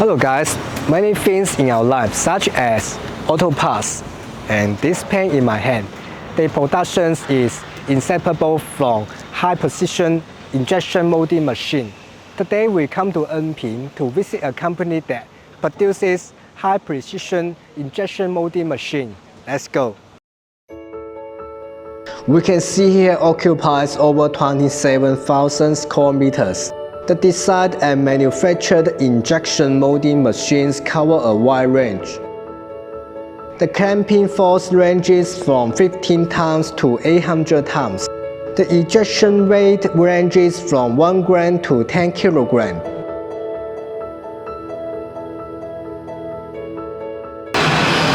Hello guys, many things in our life such as auto parts and this pen in my hand. The production is inseparable from high precision injection molding machine. Today we come to Enping to visit a company that produces high precision injection molding machine. Let's go. We can see here occupies over 27,000 square meters. The design and manufactured injection molding machines cover a wide range. The clamping force ranges from 15 tons to 800 tons. The ejection weight ranges from 1 gram to 10 kilograms.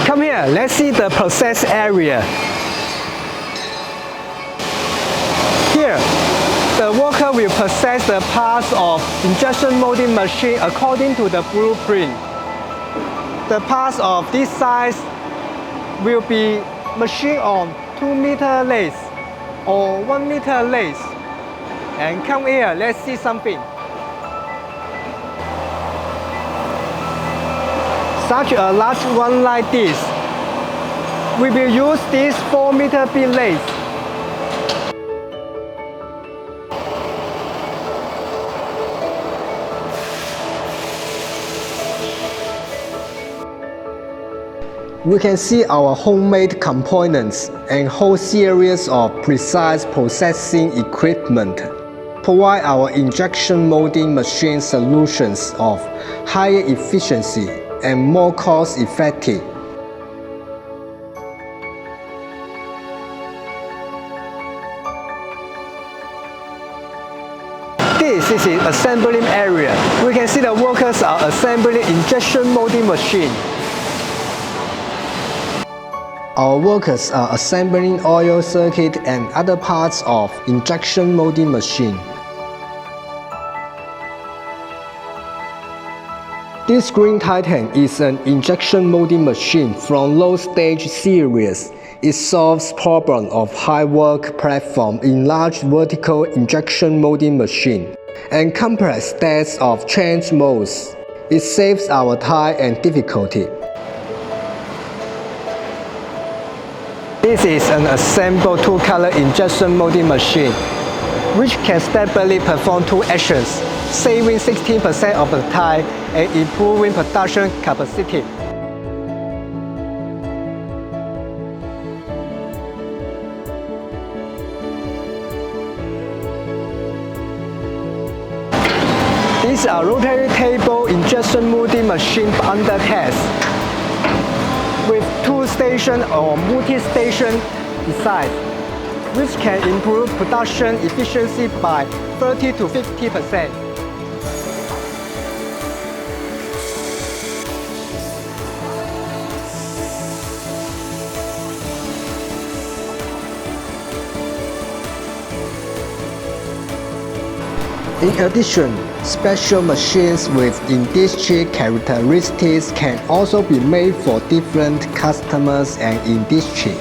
Come here, let's see the process area. Here, the worker will process the parts of injection molding machine according to the blueprint. The parts of this size will be machined on 2 meter lathe or 1 meter lathe. And come here, let's see something. Such a large one like this, we will use this 4 meter bit lathe. We can see our homemade components and whole series of precise processing equipment provide our injection molding machine solutions of higher efficiency and more cost-effective. This is the assembling area. We can see the workers are assembling injection molding machine. Our workers are assembling oil circuit and other parts of injection molding machine. This Green Titan is an injection molding machine from low stage series. It solves problem of high work platform in large vertical injection molding machine and complex steps of change modes. It saves our time and difficulty. This is an assembled two-color injection molding machine, which can stably perform two actions, saving 16% of the time and improving production capacity. These are rotary table injection molding machine under test, with two-station or multi-station design, which can improve production efficiency by 30 to 50%. In addition, special machines with industry characteristics can also be made for different customers and industry.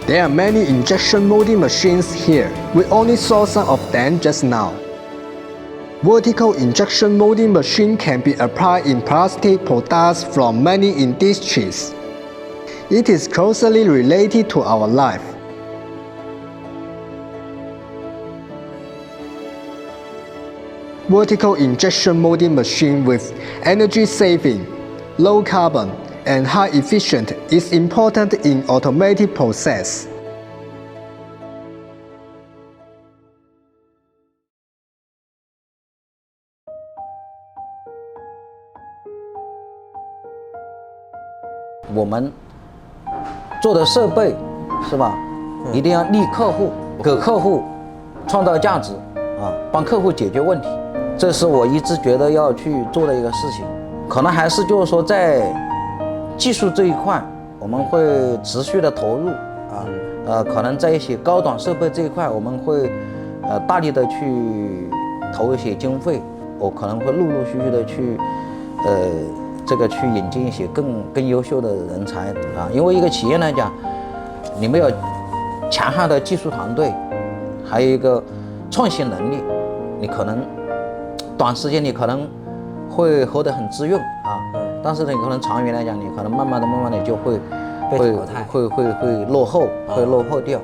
There are many injection molding machines here. We only saw some of them just now. Vertical injection molding machine can be applied in plastic products from many industries. It is closely related to our life. Vertical injection molding machine with energy saving, low carbon, and high efficient is important in automated process.我们做的设备是吧，一定要利客户，给客户创造价值啊，帮客户解决问题，这是我一直觉得要去做的一个事情。可能还是就是说在技术这一块，我们会持续的投入啊，可能在一些高端设备这一块，我们会大力的去投一些经费，我可能会陆陆续续的去这个去引进一些更优秀的人才啊，因为一个企业来讲，你没有强悍的技术团队，还有一个创新能力，你可能短时间你可能会活得很滋润啊，但是呢，你可能长远来讲，你可能慢慢的就会被淘汰，会落后掉。